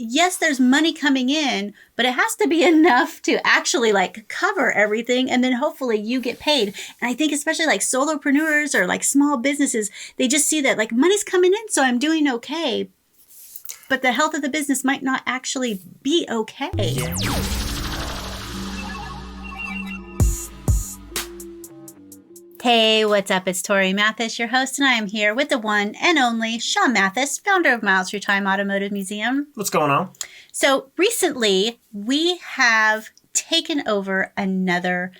yes, there's money coming in, but it has to be enough to actually like cover everything. And then hopefully you get paid. And I think especially like solopreneurs or like small businesses, they just see that like money's coming in, so I'm doing okay. But the health of the business might not actually be okay. Yeah. Hey, what's up? It's Torie Mathis, your host, and I am here with the one and only Sean Mathis, founder of Miles Through Time Automotive Museum. What's going on? So recently, we have taken over another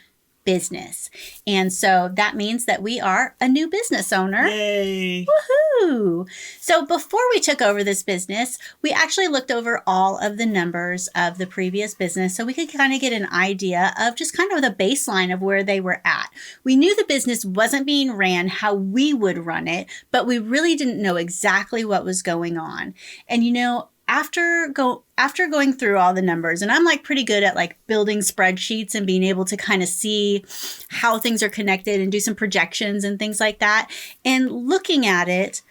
business. And so that means that we are a new business owner. Yay! Woohoo! So before we took over this business, we actually looked over all of the numbers of the previous business so we could kind of get an idea of just kind of the baseline of where they were at. We knew the business wasn't being ran how we would run it, but we really didn't know exactly what was going on. And you know, after going through all the numbers, and I'm like pretty good at like building spreadsheets and being able to kind of see how things are connected and do some projections and things like that. And looking at it,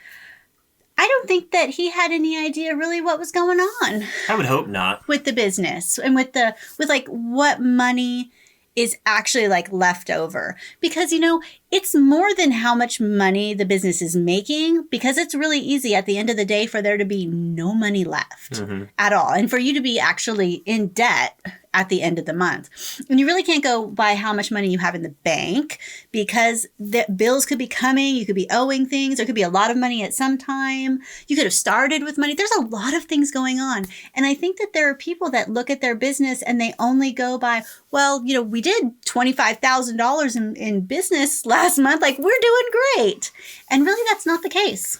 I don't think that he had any idea really what was going on. I would hope not. With the business and with like what money is actually like left over, because you know it's more than how much money the business is making, because it's really easy at the end of the day for there to be no money left at all, and for you to be actually in debt at the end of the month. And you really can't go by how much money you have in the bank, because the bills could be coming, you could be owing things, there could be a lot of money at some time, you could have started with money. There's a lot of things going on. And I think that there are people that look at their business and they only go by, well, you know, we did $25,000 in business last month, like we're doing great. And really that's not the case.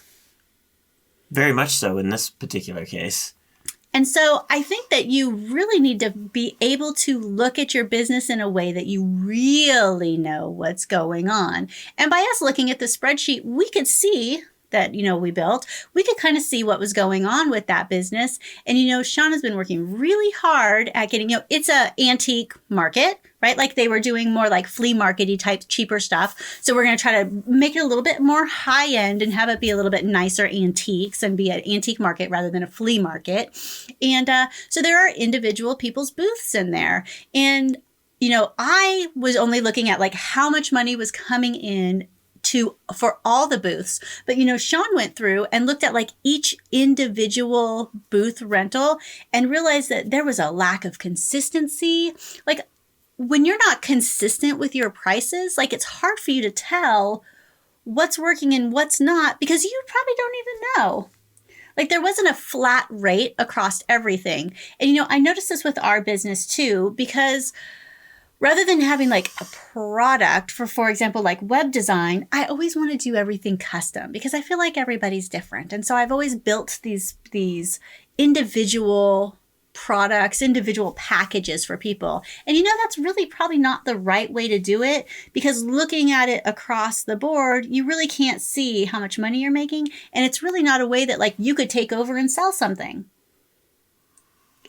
Very much so in this particular case. And so I think that you really need to be able to look at your business in a way that you really know what's going on. And by us looking at the spreadsheet, we could see that, you know, we could kind of see what was going on with that business. And, you know, Sean has been working really hard at getting, you know, it's a antique market, right? Like they were doing more like flea market-y type cheaper stuff. So we're going to try to make it a little bit more high end and have it be a little bit nicer antiques and be an antique market rather than a flea market. And so there are individual people's booths in there. And, you know, I was only looking at like how much money was coming in for all the booths. But, you know, Sean went through and looked at like each individual booth rental and realized that there was a lack of consistency. Like when you're not consistent with your prices, like it's hard for you to tell what's working and what's not, because you probably don't even know. Like there wasn't a flat rate across everything. And, you know, I noticed this with our business too, because rather than having like a product for example, like web design, I always want to do everything custom because I feel like everybody's different. And so I've always built these individual products, individual packages for people. And you know, that's really probably not the right way to do it, because looking at it across the board, you really can't see how much money you're making. And it's really not a way that like you could take over and sell something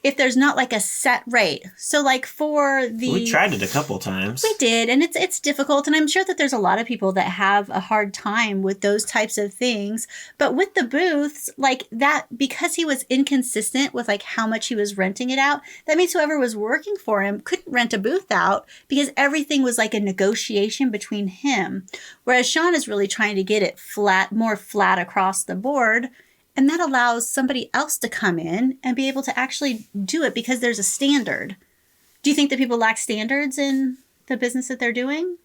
if there's not like a set rate. So like we tried it a couple times. We did, and it's difficult, and I'm sure that there's a lot of people that have a hard time with those types of things. But with the booths, like that, because he was inconsistent with like how much he was renting it out, that means whoever was working for him couldn't rent a booth out because everything was like a negotiation between him. Whereas Sean is really trying to get it more flat across the board. And that allows somebody else to come in and be able to actually do it because there's a standard. Do you think that people lack standards in the business that they're doing?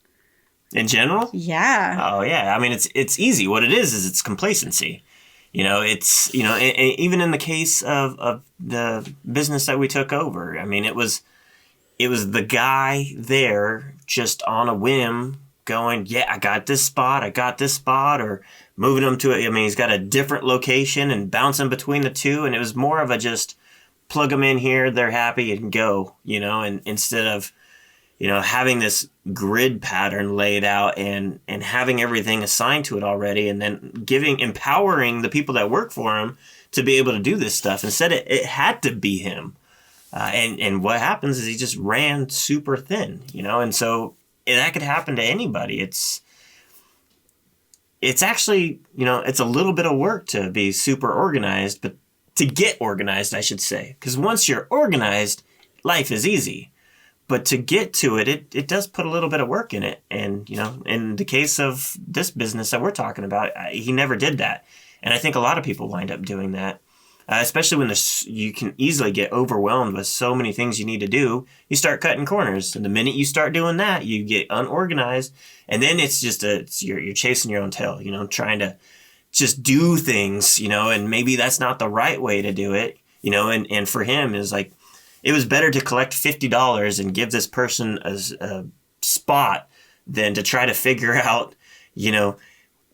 In general? Yeah. Oh, yeah. I mean, it's easy. What it is it's complacency. You know, it's, you know, even in the case of the business that we took over, I mean, it was the guy there just on a whim going, yeah, I got this spot, or moving them to it. I mean, he's got a different location and bouncing between the two. And it was more of a just plug them in here, they're happy, and go, you know, and instead of, you know, having this grid pattern laid out and having everything assigned to it already, and then empowering the people that work for him to be able to do this stuff. Instead, it had to be him. And what happens is he just ran super thin, you know, and so that could happen to anybody. It's actually, you know, it's a little bit of work to be super organized, but to get organized, I should say. Because once you're organized, life is easy. But to get to it, it does put a little bit of work in it. And, in the case of this business that we're talking about, he never did that. And I think a lot of people wind up doing that, especially when you can easily get overwhelmed with so many things you need to do. You start cutting corners. And the minute you start doing that, you get unorganized. And then it's just you're chasing your own tail, trying to just do things, and maybe that's not the right way to do it, and for him is like, it was better to collect $50 and give this person a spot than to try to figure out,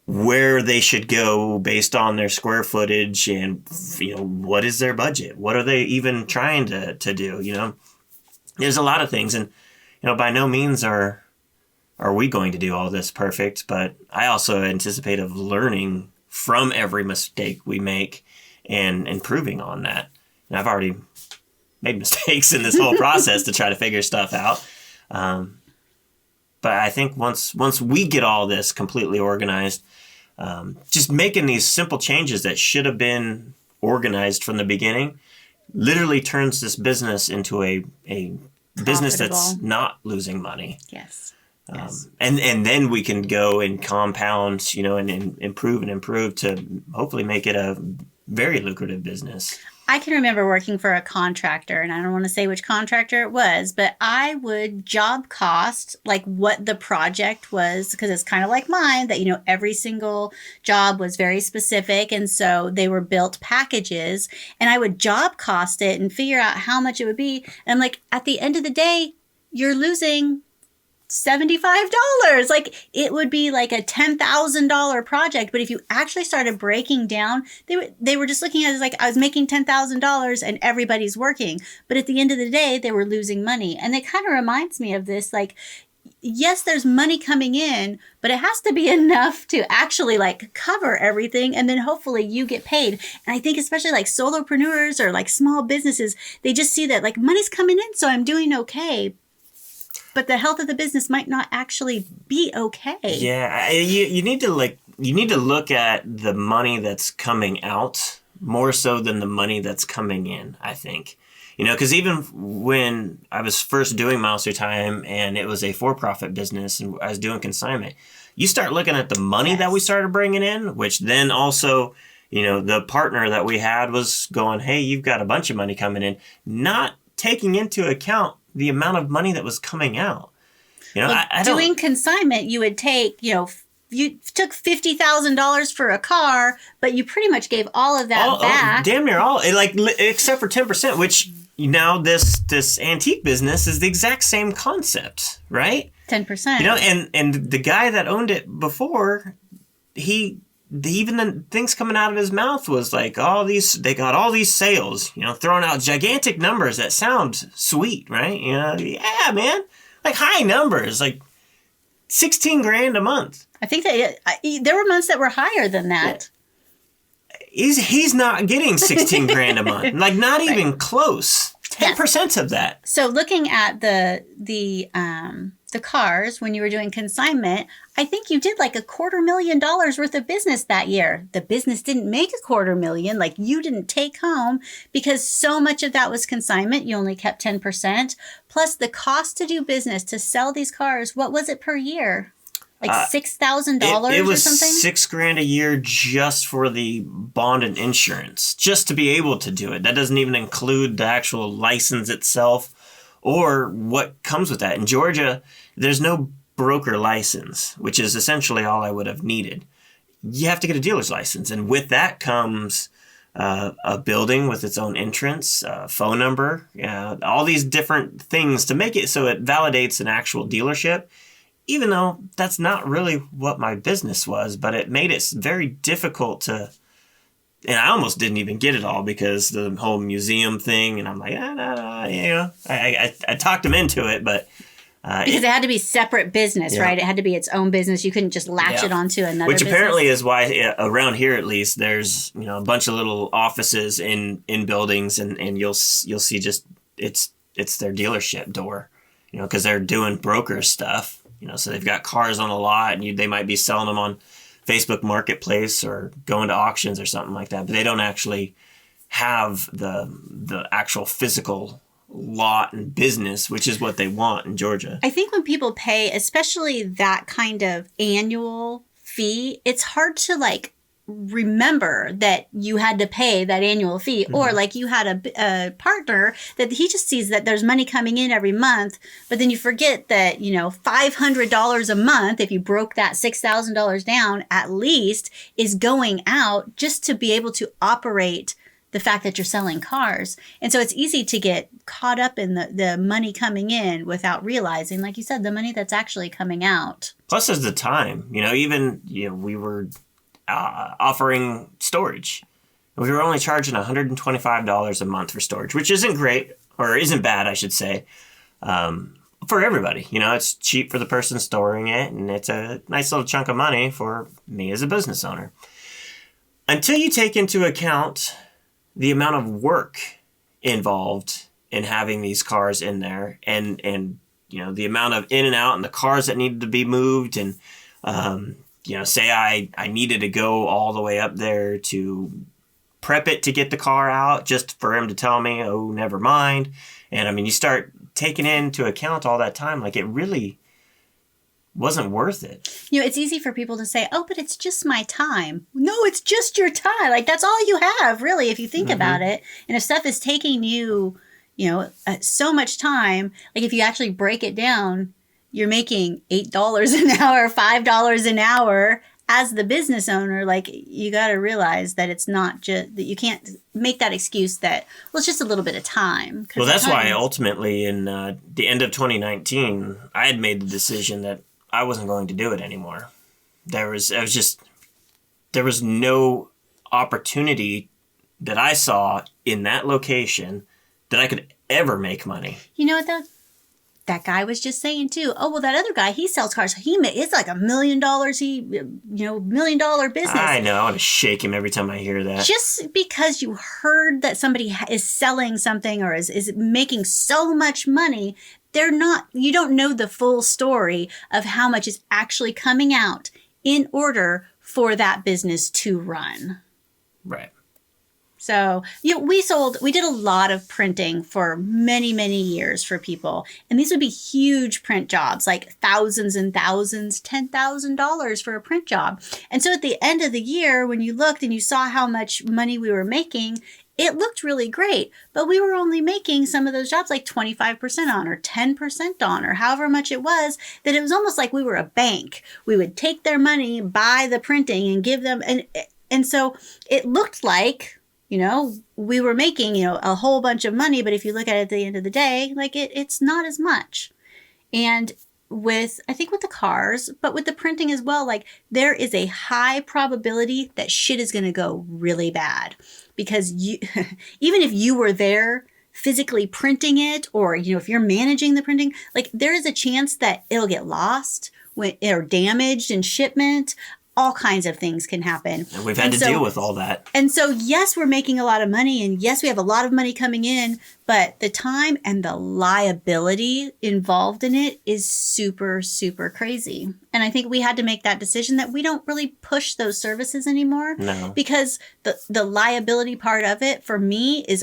where they should go based on their square footage and, what is their budget? What are they even trying to do? There's a lot of things. And, by no means are we going to do all this perfect, but I also anticipate of learning from every mistake we make and improving on that. And I've already made mistakes in this whole process to try to figure stuff out. But I think once we get all this completely organized, just making these simple changes that should have been organized from the beginning literally turns this business into a business that's not losing money. Yes. And then we can go and compound, and improve to hopefully make it a very lucrative business. I can remember working for a contractor, and I don't want to say which contractor it was, but I would job cost like what the project was, because it's kind of like mine that, every single job was very specific. And so they were built packages, and I would job cost it and figure out how much it would be. And like at the end of the day, you're losing $75. Like it would be like a $10,000 project. But if you actually started breaking down, they were just looking at it as like I was making $10,000 and everybody's working. But at the end of the day, they were losing money. And it kind of reminds me of this, like, yes, there's money coming in, but it has to be enough to actually like cover everything. And then hopefully you get paid. And I think especially like solopreneurs or like small businesses, they just see that like money's coming in, so I'm doing okay. But the health of the business might not actually be okay. Yeah, you need to look at the money that's coming out more so than the money that's coming in, I think. Because even when I was first doing Miles Through Time and it was a for-profit business and I was doing consignment, you start looking at the money that we started bringing in, which then also, the partner that we had was going, hey, you've got a bunch of money coming in, not taking into account the amount of money that was coming out. Doing consignment, you would take, you took $50,000 for a car, but you pretty much gave all of that back. Damn near all, except for 10%, which this antique business is the exact same concept, right? 10%. And the guy that owned it before, even the things coming out of his mouth was like they got all these sales, throwing out gigantic numbers that sound sweet, right? Yeah, man, like high numbers, like $16,000 a month. I think that there were months that were higher than that. He's not getting $16,000 a month, like not even close. 10% of that. So looking at the cars when you were doing consignment, I think you did like $250,000 worth of business that year. The business didn't make $250,000, like you didn't take home because so much of that was consignment. You only kept 10%. Plus the cost to do business to sell these cars. What was it per year? Like $6,000 it was or something? $6,000 a year just for the bond and insurance, just to be able to do it. That doesn't even include the actual license itself or what comes with that. In Georgia, there's no broker license, which is essentially all I would have needed. You have to get a dealer's license. And with that comes a building with its own entrance, phone number, all these different things to make it so it validates an actual dealership. Even though that's not really what my business was, but it made it very difficult to, and I almost didn't even get it all because the whole museum thing, and I'm like, I talked him into it, but. Because it had to be separate business, right? It had to be its own business. You couldn't just latch it onto another Which business. Apparently is why around here, at least, there's, a bunch of little offices in buildings and you'll see just, it's their dealership door, because they're doing broker stuff. So they've got cars on a lot and they might be selling them on Facebook Marketplace or going to auctions or something like that. But they don't actually have the actual physical lot and business, which is what they want in Georgia. I think when people pay, especially that kind of annual fee, it's hard to like remember that you had to pay that annual fee, or like you had a partner that he just sees that there's money coming in every month, but then you forget that, you know, $500 a month, if you broke that $6,000 down at least, is going out just to be able to operate the fact that you're selling cars. And so it's easy to get caught up in the money coming in without realizing, like you said, the money that's actually coming out. Plus there's the time, you know, even, you know, we were offering storage. We were only charging $125 a month for storage, which isn't great, or isn't bad, I should say, for everybody. You know, it's cheap for the person storing it, and it's a nice little chunk of money for me as a business owner. Until you take into account the amount of work involved in having these cars in there, and you know, the amount of in and out and the cars that needed to be moved, and you know, say I needed to go all the way up there to prep it to get the car out just for him to tell me, oh, never mind. And I mean, you start taking into account all that time, like it really wasn't worth it. You know, it's easy for people to say, oh, but it's just my time. No, it's just your time. Like, that's all you have, really, if you think about it. And if stuff is taking you, you know, so much time, like if you actually break it down, you're making $8 an hour, $5 an hour as the business owner. Like, you got to realize that it's not just that you can't make that excuse that, well, it's just a little bit of time. Well, that's why ultimately in the end of 2019, I had made the decision that I wasn't going to do it anymore. There was no opportunity that I saw in that location that I could ever make money. You know what that guy was just saying too? Oh, well, that other guy, he sells cars. It's like $1 million. $1 million business. I know. I want to shake him every time I hear that. Just because you heard that somebody is selling something or is making so much money, you don't know the full story of how much is actually coming out in order for that business to run. Right. So, you know, we did a lot of printing for many, many years for people. And these would be huge print jobs, like thousands and thousands, $10,000 for a print job. And so at the end of the year, when you looked and you saw how much money we were making, it looked really great, but we were only making some of those jobs like 25% on or 10% on or however much it was, that it was almost like we were a bank. We would take their money, buy the printing and give them. And so it looked like, you know, we were making, you know, a whole bunch of money, but if you look at it at the end of the day, like it's not as much. And I think with the cars, but with the printing as well, like there is a high probability that shit is going to go really bad. Because even if you were there physically printing it, or, you know, if you're managing the printing, like there is a chance that it'll get lost or damaged in shipment. All kinds of things can happen. And we've had to deal with all that. And so, yes, we're making a lot of money, and yes, we have a lot of money coming in, but the time and the liability involved in it is super, super crazy. And I think we had to make that decision that we don't really push those services anymore. No. Because the liability part of it for me is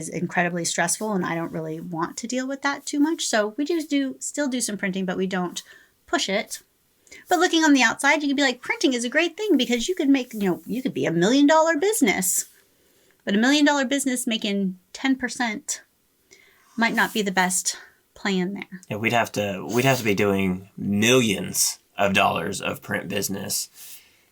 incredibly stressful, and I don't really want to deal with that too much. So we still do some printing, but we don't push it. But looking on the outside, you could be like, printing is a great thing because you could make, you know, you could be $1 million business. But $1 million business making 10% might not be the best plan there. Yeah, we'd have to be doing millions of dollars of print business.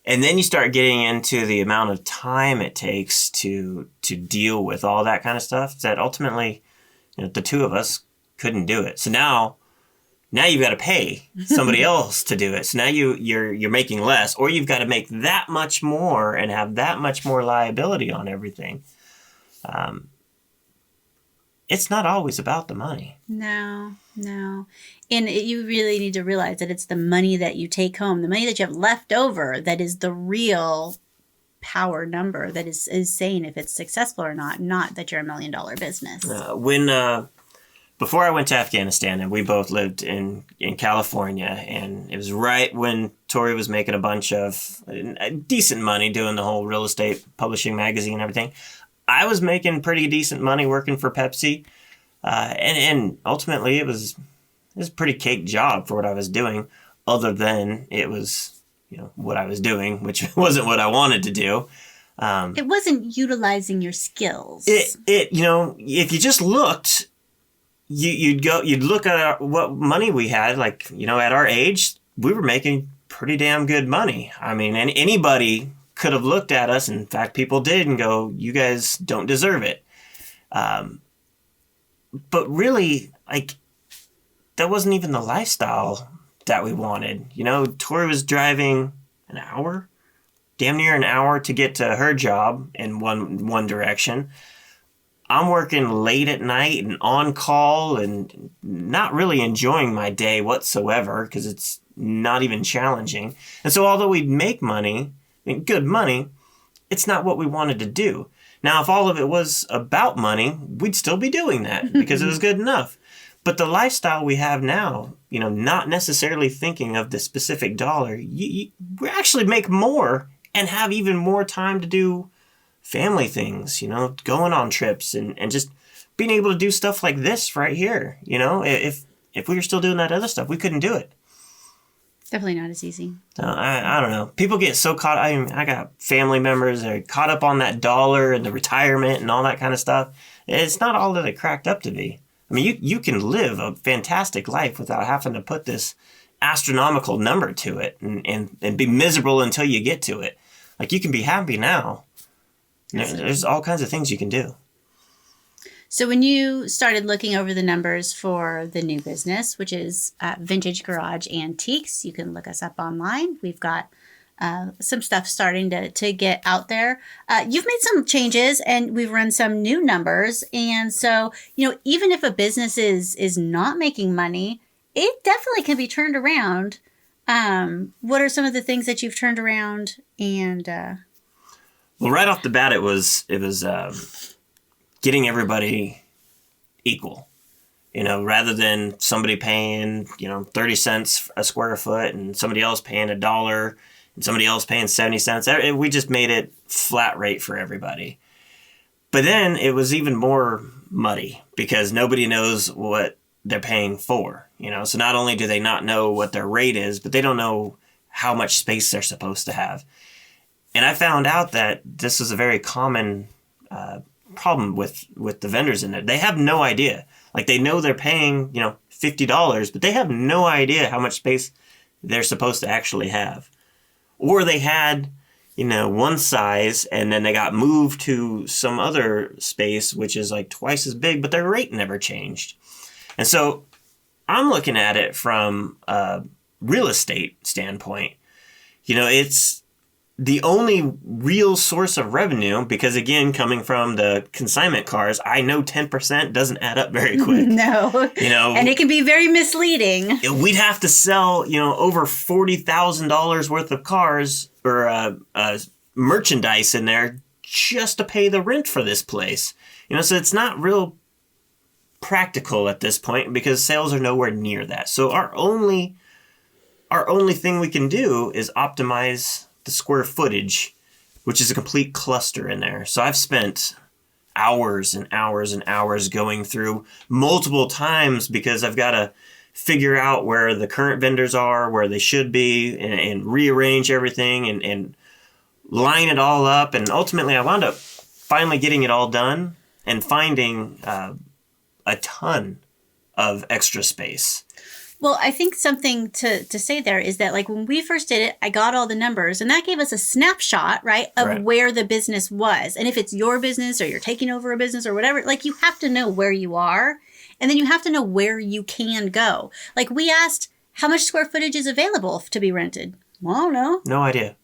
And then you start getting into the amount of time it takes to deal with all that kind of stuff that ultimately, you know, the two of us couldn't do it. So now you've got to pay somebody else to do it. So now you're making less, or you've got to make that much more and have that much more liability on everything. It's not always about the money. No. And you really need to realize that it's the money that you take home, the money that you have left over, that is the real power number that is saying if it's successful or not that you're $1 million business. Before I went to Afghanistan, and we both lived in California, and it was right when Torie was making a bunch of decent money doing the whole real estate publishing magazine and everything, I was making pretty decent money working for Pepsi. And ultimately it was a pretty cake job for what I was doing, other than it was, what I was doing, which wasn't what I wanted to do. It wasn't utilizing your skills. If you just looked, you'd look at what money we had, like, at our age, we were making pretty damn good money. I mean, and anybody could have looked at us. In fact, people did and go, you guys don't deserve it. But really, like, that wasn't even the lifestyle that we wanted. Torie was driving an hour, damn near an hour to get to her job in one direction. I'm working late at night and on call and not really enjoying my day whatsoever because it's not even challenging. And so although we'd make money, good money, it's not what we wanted to do. Now, if all of it was about money, we'd still be doing that because it was good enough. But the lifestyle we have now, not necessarily thinking of the specific dollar, we actually make more and have even more time to do family things, going on trips and just being able to do stuff like this right here. If we were still doing that other stuff, we couldn't do it. Definitely not as easy. I don't know. People get so caught. I got family members that are caught up on that dollar and the retirement and all that kind of stuff. It's not all that it cracked up to be. I mean, you can live a fantastic life without having to put this astronomical number to it and be miserable until you get to it. Like, you can be happy now. There's all kinds of things you can do. So when you started looking over the numbers for the new business, which is Vintage Garage Antiques, you can look us up online. We've got some stuff starting to get out there. You've made some changes and we've run some new numbers. And so, even if a business is not making money, it definitely can be turned around. What are some of the things that you've turned around? And well, right off the bat, it was getting everybody equal. Rather than somebody paying 30 cents a square foot and somebody else paying $1 and somebody else paying 70 cents. We just made it flat rate for everybody. But then it was even more muddy because nobody knows what they're paying for. So not only do they not know what their rate is, but they don't know how much space they're supposed to have. And I found out that this is a very common problem with the vendors in there. They have no idea. Like, they know they're paying, $50, but they have no idea how much space they're supposed to actually have. Or they had, one size and then they got moved to some other space, which is like twice as big, but their rate never changed. And so I'm looking at it from a real estate standpoint. It's the only real source of revenue, because again, coming from the consignment cars, I know 10% doesn't add up very quick. No. And it can be very misleading. We'd have to sell, over $40,000 worth of cars or merchandise in there just to pay the rent for this place. So it's not real practical at this point because sales are nowhere near that. So our only thing we can do is optimize the square footage, which is a complete cluster in there. So I've spent hours and hours and hours going through multiple times because I've got to figure out where the current vendors are, where they should be, and rearrange everything and line it all up. And ultimately, I wound up finally getting it all done and finding a ton of extra space. Well, I think something to say there is that, like, when we first did it, I got all the numbers and that gave us a snapshot, right, of where the business was. And if it's your business or you're taking over a business or whatever, like, you have to know where you are and then you have to know where you can go. Like, we asked how much square footage is available to be rented. Well, I don't know. No idea.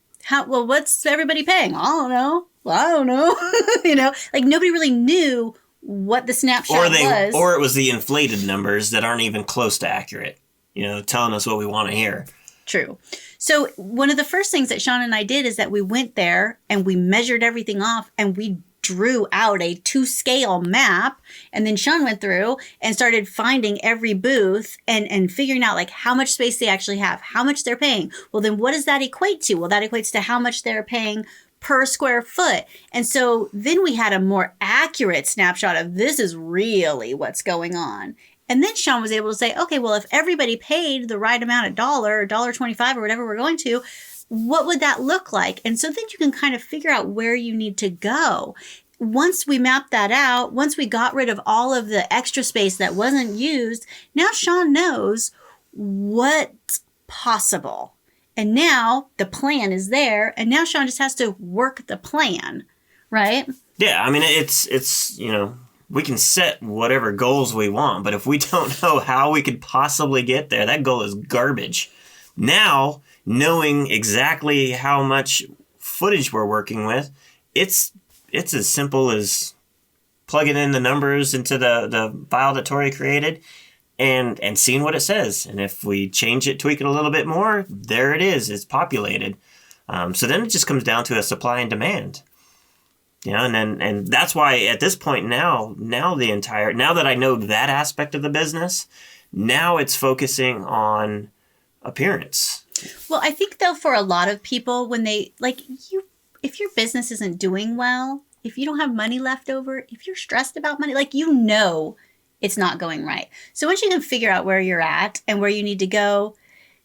Well, what's everybody paying? I don't know. Well, I don't know. Like, nobody really knew what the snapshot was. Or it was the inflated numbers that aren't even close to accurate. Telling us what we want to hear. True. So one of the first things that Sean and I did is that we went there and we measured everything off and we drew out a 2-scale map. And then Sean went through and started finding every booth and figuring out, like, how much space they actually have, how much they're paying. Well, then what does that equate to? Well, that equates to how much they're paying per square foot. And so then we had a more accurate snapshot of this is really what's going on. And then Sean was able to say, okay, well, if everybody paid the right amount of $1, $1.25 or whatever we're going to, what would that look like? And so then you can kind of figure out where you need to go. Once we mapped that out, once we got rid of all of the extra space that wasn't used, now Sean knows what's possible. And now the plan is there, and now Sean just has to work the plan, right? Yeah, I mean, it's we can set whatever goals we want, but if we don't know how we could possibly get there, that goal is garbage. Now, knowing exactly how much footage we're working with, it's as simple as plugging in the numbers into the file that Torie created and seeing what it says. And if we change it, tweak it a little bit more, there it is. It's populated. So then it just comes down to a supply and demand. And that's why at this point now that I know that aspect of the business, now it's focusing on appearance. Well, I think though for a lot of people, when they if your business isn't doing well, if you don't have money left over, if you're stressed about money, it's not going right. So once you can figure out where you're at and where you need to go,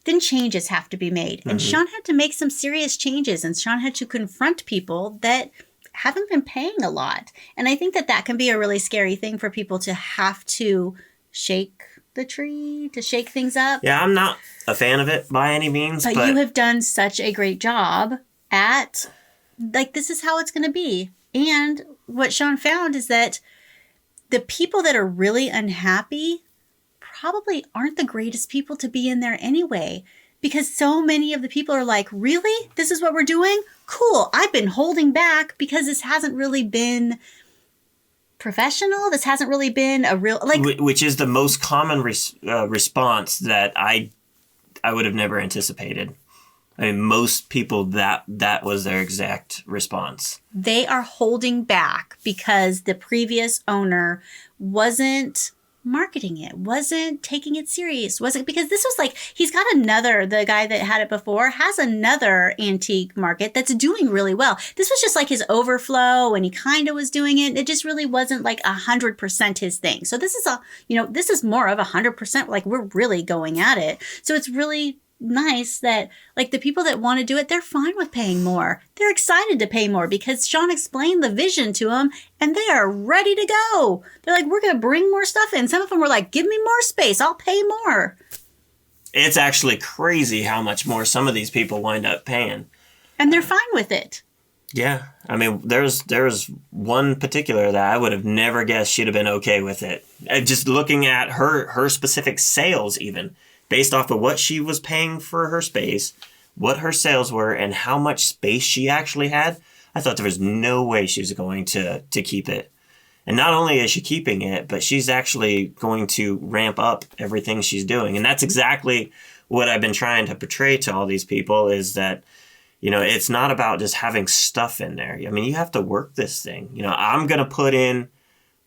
then changes have to be made. And Sean had to make some serious changes, and Sean had to confront people that haven't been paying a lot. And I think that can be a really scary thing for people to have to shake the tree, to shake things up. Yeah, I'm not a fan of it by any means. But you have done such a great job at, this is how it's going to be. And what Sean found is that the people that are really unhappy probably aren't the greatest people to be in there anyway. Because so many of the people are like, really? This is what we're doing? Cool. I've been holding back because this hasn't really been professional. This hasn't really been a real... Which is the most common response that I would have never anticipated. I mean, most people, that was their exact response. They are holding back because the previous owner wasn't marketing it, wasn't taking it serious, because this was he's got the guy that had it before has another antique market that's doing really well. This was just his overflow, and he kind of was doing it. It just really wasn't 100% his thing. So this is this is more of 100%, we're really going at it. So it's really nice that the people that want to do it, they're fine with paying more. They're excited to pay more because Sean explained the vision to them and they are ready to go. They're we're going to bring more stuff in. Some of them were give me more space. I'll pay more. It's actually crazy how much more some of these people wind up paying. And they're fine with it. Yeah. I mean, there's one particular that I would have never guessed she'd have been okay with it. Just looking at her specific sales even. Based off of what she was paying for her space, what her sales were, and how much space she actually had, I thought there was no way she was going to keep it. And not only is she keeping it, but she's actually going to ramp up everything she's doing. And that's exactly what I've been trying to portray to all these people is that, it's not about just having stuff in there. I mean, you have to work this thing. I'm going to put in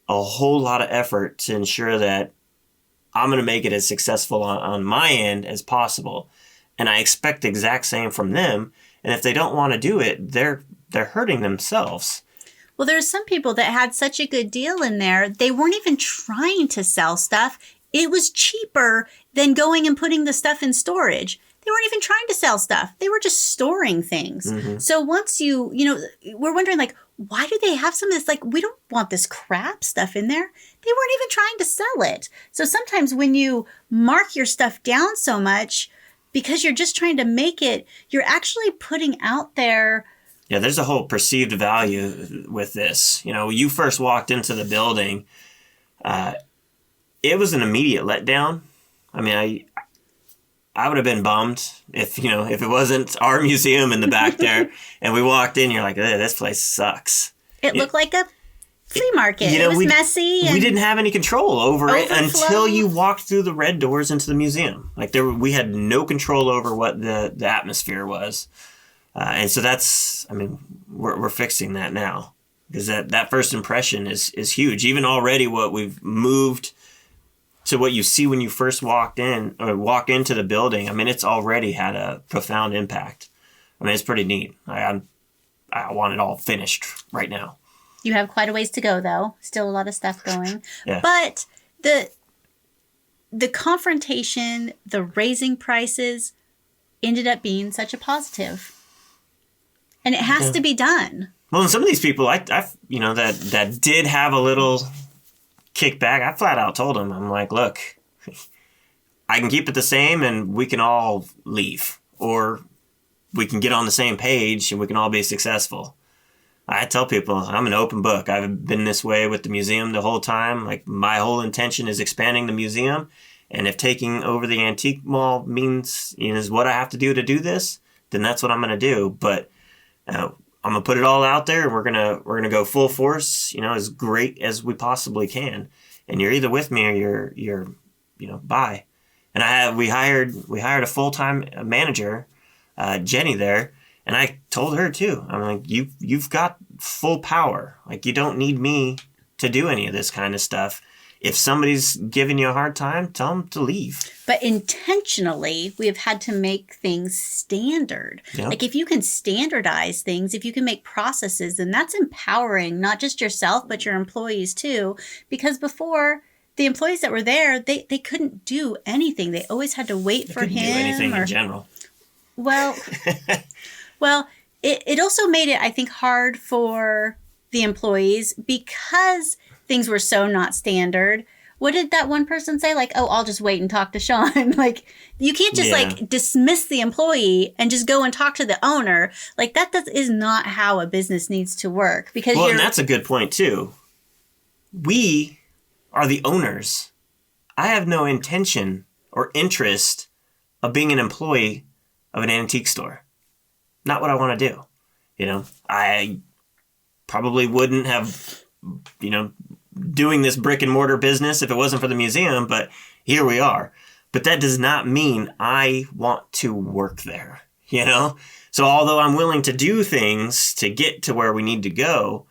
a whole lot of effort to ensure that I'm going to make it as successful on my end as possible. And I expect the exact same from them. And if they don't want to do it, they're hurting themselves. Well, there's some people that had such a good deal in there. They weren't even trying to sell stuff. It was cheaper than going and putting the stuff in storage. They weren't even trying to sell stuff. They were just storing things. Mm-hmm. So once we're wondering why do they have some of this? We don't want this crap stuff in there. They weren't even trying to sell it. So sometimes when you mark your stuff down so much because you're just trying to make it, you're actually putting out there. Yeah, there's a whole perceived value with this. You first walked into the building. It was an immediate letdown. I mean, I would have been bummed if it wasn't our museum in the back there and we walked in, you're like, this place sucks. It looked like a flea market. It was messy. We didn't have any control over it until you walked through the red doors into the museum. We had no control over what the atmosphere was. And so we're fixing that now because that first impression is huge. Even already what we've moved to what you see when you first walk into the building, I mean, it's already had a profound impact. I mean, it's pretty neat. I'm I want it all finished right now. You have quite a ways to go, though. Still a lot of stuff going. Yeah. But the confrontation, the raising prices ended up being such a positive. And it has to be done. Well, and some of these people, that did have a little kickback, I flat out told them, I'm like, look, I can keep it the same and we can all leave. Or we can get on the same page and we can all be successful. I tell people, I'm an open book. I've been this way with the museum the whole time. Like, my whole intention is expanding the museum. And if taking over the antique mall means, is what I have to do this, then that's what I'm going to do. But I'm going to put it all out there, and we're going to go full force, as great as we possibly can. And you're either with me or you're bye. And we hired a full-time manager, Jenny there. And I told her too, I'm like, you've got full power. Like, you don't need me to do any of this kind of stuff. If somebody's giving you a hard time, tell them to leave. But intentionally, we have had to make things standard. Yep. Like, if you can standardize things, if you can make processes, then that's empowering, not just yourself, but your employees too. Because before, the employees that were there, they couldn't do anything. They always had to wait for him. Do anything in general. Well, it also made it, I think, hard for the employees because things were so not standard. What did that one person say? Like, oh, I'll just wait and talk to Sean. Like, you can't just dismiss the employee and just go and talk to the owner. Like, is not how a business needs to work. Because and that's a good point too. We are the owners. I have no intention or interest of being an employee of an antique store. Not what I want to do. I probably wouldn't have, doing this brick and mortar business if it wasn't for the museum, but here we are. But that does not mean I want to work there, So although I'm willing to do things to get to where we need to go,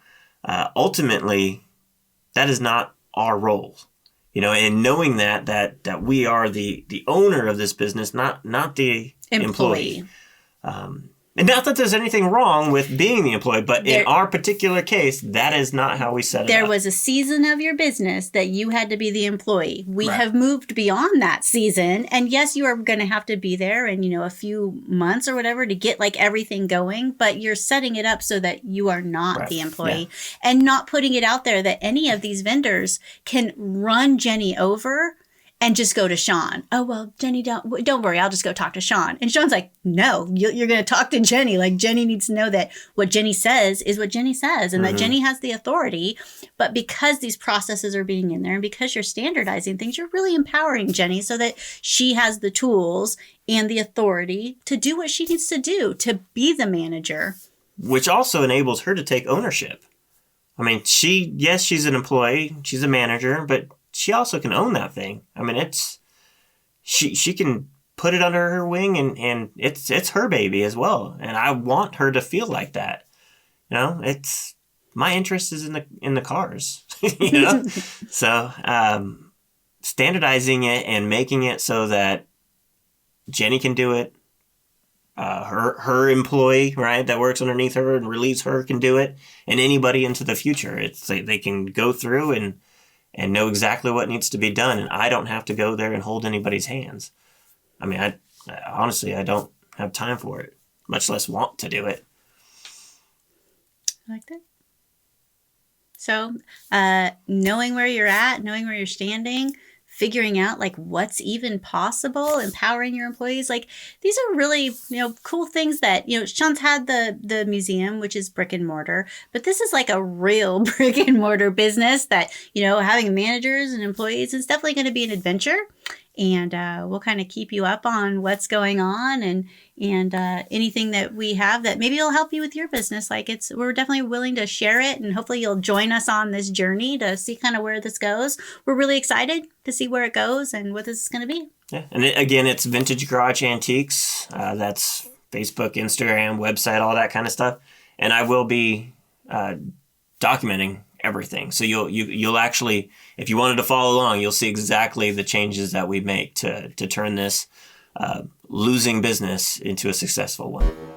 ultimately, that is not our role. And knowing that we are the owner of this business, not the employee. And not that there's anything wrong with being the employee, but in our particular case, that is not how we set it up. There was a season of your business that you had to be the employee. We have moved beyond that season. And yes, you are going to have to be there in, a few months or whatever to get like everything going. But you're setting it up so that you are not the employee and not putting it out there that any of these vendors can run Jenny over and just go to Sean. Oh, well, Jenny, don't worry. I'll just go talk to Sean. And Sean's like, no, you're going to talk to Jenny. Like, Jenny needs to know that what Jenny says is what Jenny says and that Jenny has the authority. But because these processes are being in there and because you're standardizing things, you're really empowering Jenny so that she has the tools and the authority to do what she needs to do, to be the manager. Which also enables her to take ownership. I mean, she's an employee, she's a manager, but she also can own that thing. I mean, she can put it under her wing and it's her baby as well. And I want her to feel like that. It's my interest is in the cars. So standardizing it and making it so that Jenny can do it. Her employee, right, that works underneath her and relieves her can do it, and anybody into the future. It's like they can go through and know exactly what needs to be done, and I don't have to go there and hold anybody's hands. I mean, I honestly, I don't have time for it, much less want to do it. I like that. So, knowing where you're at, knowing where you're standing, figuring out like what's even possible, empowering your employees. Like, these are really, cool things that, Sean's had the museum, which is brick and mortar, but this is like a real brick and mortar business that, having managers and employees is definitely going to be an adventure. And we'll kind of keep you up on what's going on and anything that we have that maybe will help you with your business. Like, we're definitely willing to share it, and hopefully you'll join us on this journey to see kind of where this goes. We're really excited to see where it goes and what this is going to be. Yeah, and again, it's Vintage Garage Antiques. That's Facebook, Instagram, website, all that kind of stuff. And I will be documenting everything. So you'll actually, if you wanted to follow along, you'll see exactly the changes that we make to turn this losing business into a successful one.